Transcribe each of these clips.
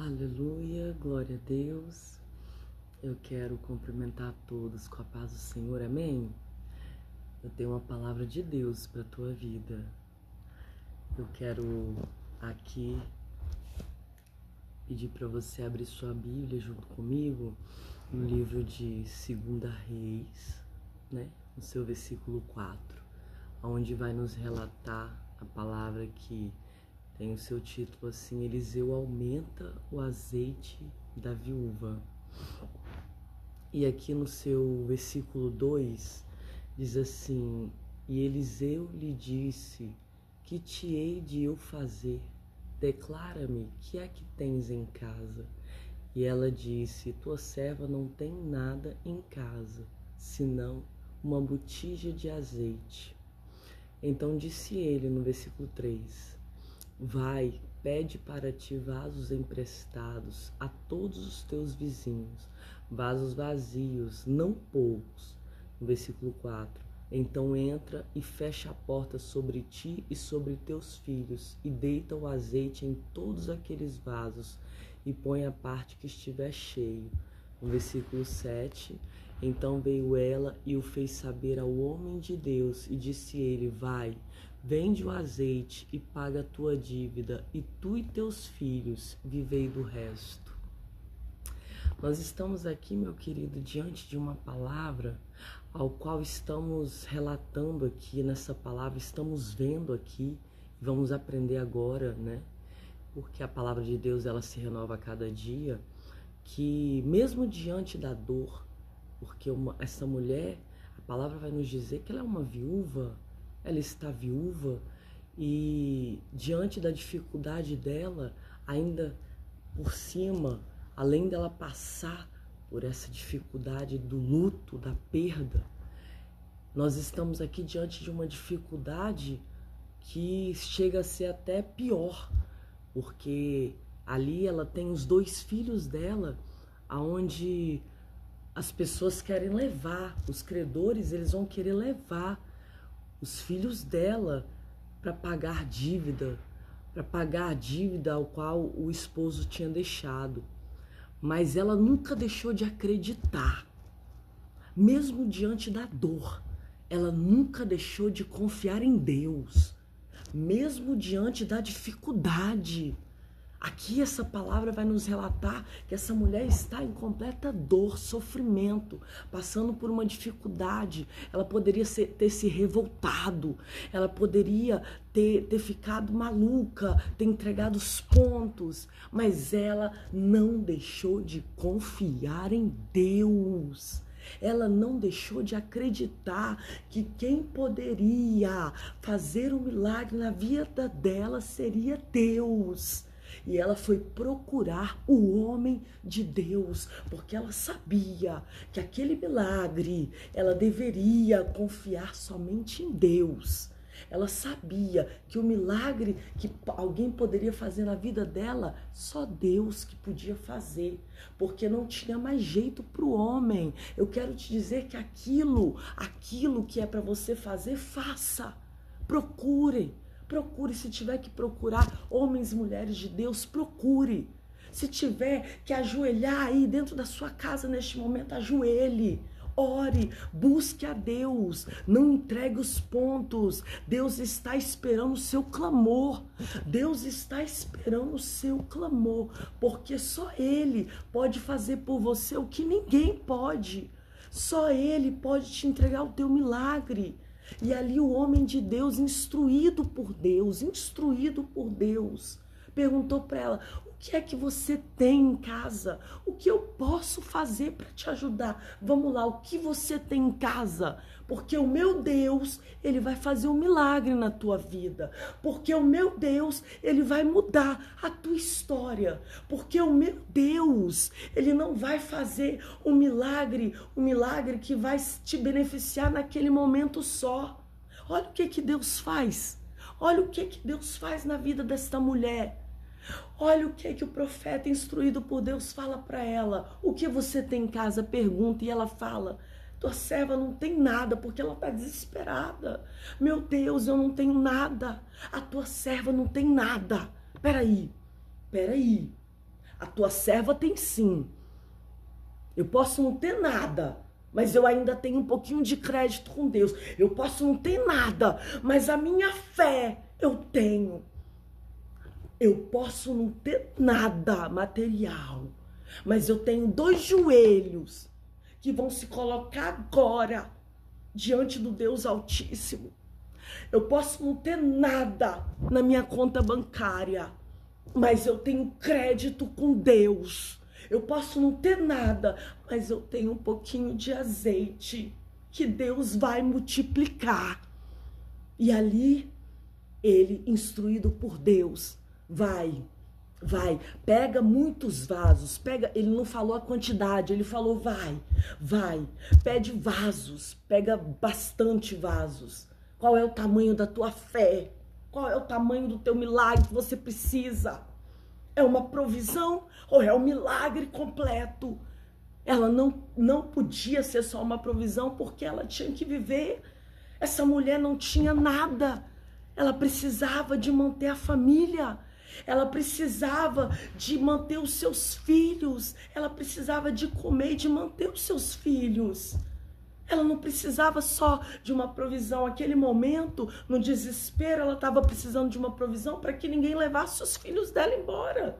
Aleluia, glória a Deus. Eu quero cumprimentar a todos com a paz do Senhor, amém? Eu tenho uma palavra de Deus para a tua vida. Eu quero aqui pedir para você abrir sua Bíblia junto comigo no livro de 2 Reis, no seu versículo 4, onde vai nos relatar a palavra que tem o seu título assim: Eliseu aumenta o azeite da viúva. E aqui no seu versículo 2 diz assim: E Eliseu lhe disse: Que te hei de eu fazer? Declara-me, que é que tens em casa? E ela disse: Tua serva não tem nada em casa, senão uma botija de azeite. Então disse ele no versículo 3: Vai, pede para ti vasos emprestados a todos os teus vizinhos, vasos vazios, não poucos. No versículo 4, então entra e fecha a porta sobre ti e sobre teus filhos, e deita o azeite em todos aqueles vasos, e põe a parte que estiver cheio. No versículo 7, então veio ela e o fez saber ao homem de Deus, e disse ele: Vai, vende o azeite e paga a tua dívida, e tu e teus filhos vivei do resto. Nós estamos aqui, meu querido, diante de uma palavra ao qual estamos relatando aqui nessa palavra, estamos vendo aqui, vamos aprender agora, Porque a palavra de Deus, ela se renova a cada dia, que mesmo diante da dor, porque essa mulher, a palavra vai nos dizer que ela é uma viúva, ela está viúva, e diante da dificuldade dela, ainda por cima, além dela passar por essa dificuldade do luto, da perda, nós estamos aqui diante de uma dificuldade que chega a ser até pior, porque ali ela tem os 2 filhos dela, aonde as pessoas querem levar, os credores, eles vão querer levar os filhos dela para pagar a dívida ao qual o esposo tinha deixado. Mas ela nunca deixou de acreditar, mesmo diante da dor, ela nunca deixou de confiar em Deus, mesmo diante da dificuldade. Aqui essa palavra vai nos relatar que essa mulher está em completa dor, sofrimento, passando por uma dificuldade. Ela poderia ter se revoltado, ela poderia ter ficado maluca, ter entregado os pontos, mas ela não deixou de confiar em Deus. Ela não deixou de acreditar que quem poderia fazer um milagre na vida dela seria Deus. E ela foi procurar o homem de Deus, porque ela sabia que aquele milagre, ela deveria confiar somente em Deus. Ela sabia que o milagre que alguém poderia fazer na vida dela, só Deus que podia fazer, porque não tinha mais jeito para o homem. Eu quero te dizer que aquilo que é para você fazer, faça. Procure, se tiver que procurar homens e mulheres de Deus, procure. Se tiver que ajoelhar aí dentro da sua casa neste momento, ajoelhe. Ore, busque a Deus, não entregue os pontos. Deus está esperando o seu clamor. Deus está esperando o seu clamor, porque só Ele pode fazer por você o que ninguém pode. Só Ele pode te entregar o teu milagre. E ali o homem de Deus, instruído por Deus, perguntou para ela: o que é que você tem em casa? O que eu posso fazer para te ajudar? Vamos lá, o que você tem em casa? Porque o meu Deus, Ele vai fazer um milagre na tua vida. Porque o meu Deus, Ele vai mudar a tua história. Porque o meu Deus, Ele não vai fazer um milagre que vai te beneficiar naquele momento só. Olha o que Deus faz. Olha o que Deus faz na vida desta mulher. Olha o que o profeta instruído por Deus fala para ela. O que você tem em casa? Pergunta, e ela fala: tua serva não tem nada, porque ela está desesperada. Meu Deus, eu não tenho nada. A tua serva não tem nada. Peraí. A tua serva tem sim. Eu posso não ter nada, mas eu ainda tenho um pouquinho de crédito com Deus. Eu posso não ter nada, mas a minha fé eu tenho. Eu posso não ter nada material, mas eu tenho 2 joelhos que vão se colocar agora diante do Deus Altíssimo. Eu posso não ter nada na minha conta bancária, mas eu tenho crédito com Deus. Eu posso não ter nada, mas eu tenho um pouquinho de azeite que Deus vai multiplicar. E ali, ele, instruído por Deus, vai, pega muitos vasos, ele não falou a quantidade, ele falou vai, pede vasos, pega bastante vasos. Qual é o tamanho da tua fé? Qual é o tamanho do teu milagre que você precisa? É uma provisão ou é um milagre completo? Ela não podia ser só uma provisão porque ela tinha que viver. Essa mulher não tinha nada. Ela precisava de manter a família. Ela precisava de manter os seus filhos. Ela precisava de comer e de manter os seus filhos. Ela não precisava só de uma provisão. Naquele momento, no desespero, ela estava precisando de uma provisão para que ninguém levasse os filhos dela embora.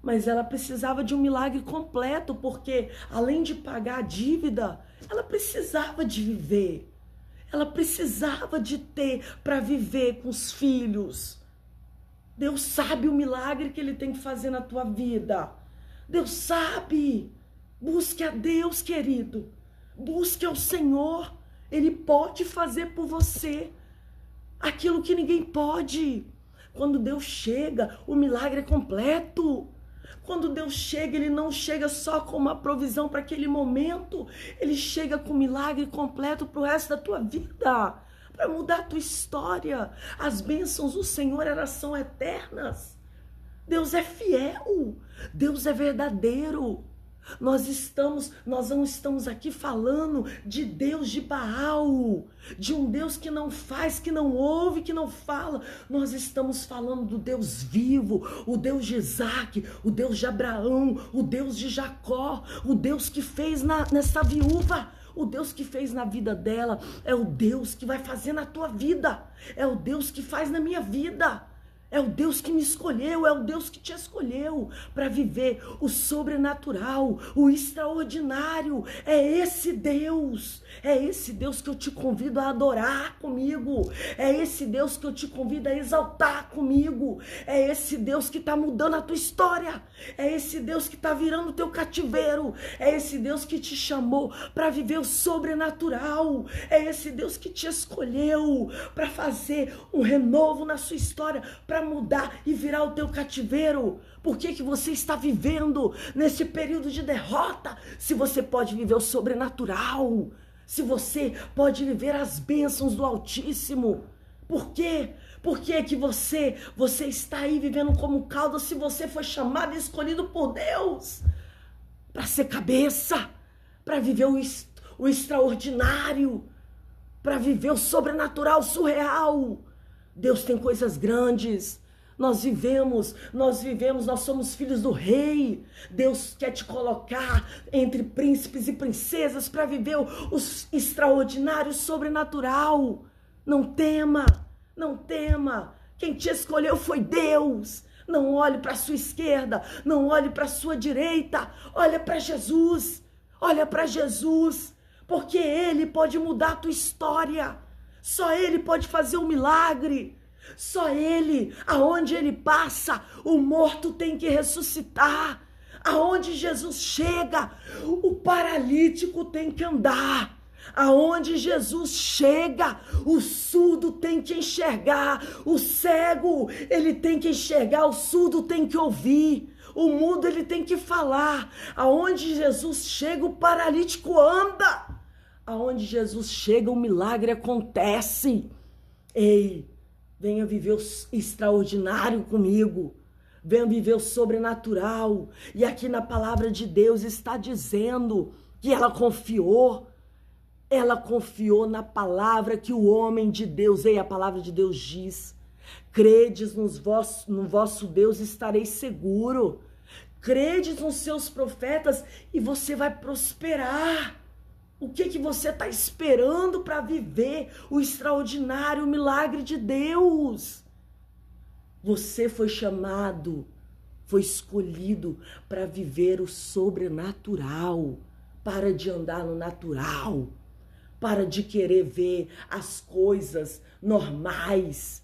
Mas ela precisava de um milagre completo, porque além de pagar a dívida, ela precisava de viver. Ela precisava de ter para viver com os filhos. Deus sabe o milagre que Ele tem que fazer na tua vida. Deus sabe. Busque a Deus, querido. Busque ao Senhor. Ele pode fazer por você aquilo que ninguém pode. Quando Deus chega, o milagre é completo. Quando Deus chega, Ele não chega só com uma provisão para aquele momento. Ele chega com um milagre completo para o resto da tua vida. Para mudar a tua história. As bênçãos do Senhor, elas são eternas. Deus é fiel. Deus é verdadeiro. Nós não estamos aqui falando de Deus de Baal, de um Deus que não faz, que não ouve, que não fala. Nós estamos falando do Deus vivo, o Deus de Isaac, o Deus de Abraão, o Deus de Jacó, o Deus que fez nessa viúva. O Deus que fez na vida dela é o Deus que vai fazer na tua vida. É o Deus que faz na minha vida. É o Deus que me escolheu, é o Deus que te escolheu para viver o sobrenatural, o extraordinário. É esse Deus que eu te convido a adorar comigo. É esse Deus que eu te convido a exaltar comigo. É esse Deus que está mudando a tua história. É esse Deus que está virando o teu cativeiro. É esse Deus que te chamou para viver o sobrenatural. É esse Deus que te escolheu para fazer um renovo na sua história, para mudar e virar o teu cativeiro. Por que você está vivendo nesse período de derrota? Se você pode viver o sobrenatural, se você pode viver as bênçãos do Altíssimo. Por quê? Por que que você está aí vivendo como cauda, se você foi chamado e escolhido por Deus para ser cabeça, para viver o extraordinário, para viver o sobrenatural, surreal? Deus tem coisas grandes. Nós somos filhos do rei. Deus quer te colocar entre príncipes e princesas para viver o extraordinário, sobrenatural. Não tema, não tema. Quem te escolheu foi Deus. Não olhe para a sua esquerda, não olhe para a sua direita. Olha para Jesus, olha para Jesus, porque Ele pode mudar a tua história. Só Ele pode fazer um milagre. Só Ele, aonde Ele passa, o morto tem que ressuscitar. Aonde Jesus chega, o paralítico tem que andar. Aonde Jesus chega, o surdo tem que enxergar. O cego, ele tem que enxergar, o surdo tem que ouvir. O mudo, ele tem que falar. Aonde Jesus chega, o paralítico anda. Aonde Jesus chega, o milagre acontece. Ei, venha viver o extraordinário comigo. Venha viver o sobrenatural. E aqui na palavra de Deus está dizendo que ela confiou. Ela confiou na palavra que o homem de Deus, a palavra de Deus diz: credes no vosso Deus, estareis seguro. crede nos seus profetas e você vai prosperar. O que você está esperando para viver o extraordinário milagre de Deus? Você foi chamado, foi escolhido para viver o sobrenatural. Para de andar no natural. Para de querer ver as coisas normais.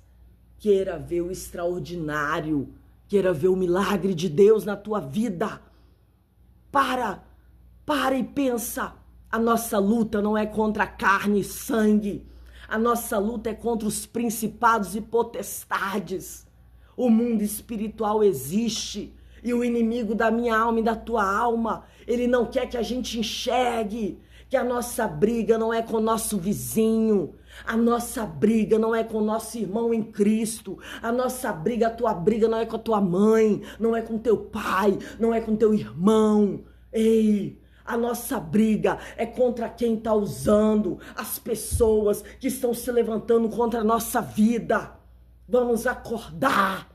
Queira ver o extraordinário. Queira ver o milagre de Deus na tua vida. Para e pensa. A nossa luta não é contra carne e sangue. A nossa luta é contra os principados e potestades. O mundo espiritual existe. E o inimigo da minha alma e da tua alma, ele não quer que a gente enxergue que a nossa briga não é com o nosso vizinho. A nossa briga não é com o nosso irmão em Cristo. A nossa briga, a tua briga não é com a tua mãe, não é com teu pai, não é com teu irmão. Ei! A nossa briga é contra quem está usando as pessoas que estão se levantando contra a nossa vida. Vamos acordar,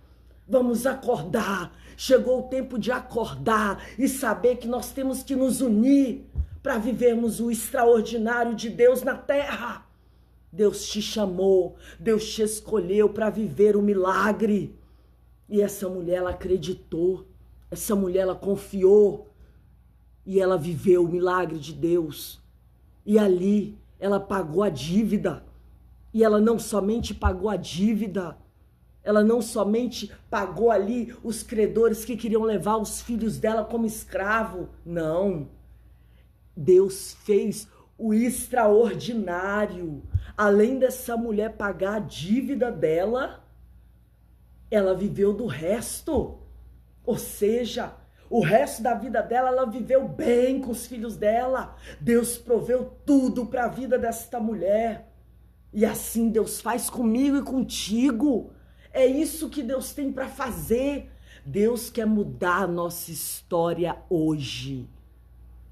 vamos acordar. Chegou o tempo de acordar e saber que nós temos que nos unir para vivermos o extraordinário de Deus na terra. Deus te chamou, Deus te escolheu para viver o milagre. E essa mulher, ela acreditou, essa mulher, ela confiou. E ela viveu o milagre de Deus. E ali ela pagou a dívida. E ela não somente pagou a dívida, ela não somente pagou ali os credores que queriam levar os filhos dela como escravo. Não. Deus fez o extraordinário. Além dessa mulher pagar a dívida dela, ela viveu do resto. Ou seja, o resto da vida dela, ela viveu bem com os filhos dela. Deus proveu tudo para a vida desta mulher. E assim Deus faz comigo e contigo. É isso que Deus tem para fazer. Deus quer mudar a nossa história hoje.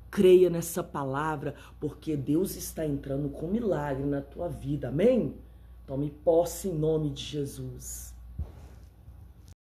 Creia nessa palavra, porque Deus está entrando com milagre na tua vida. Amém? Tome posse em nome de Jesus.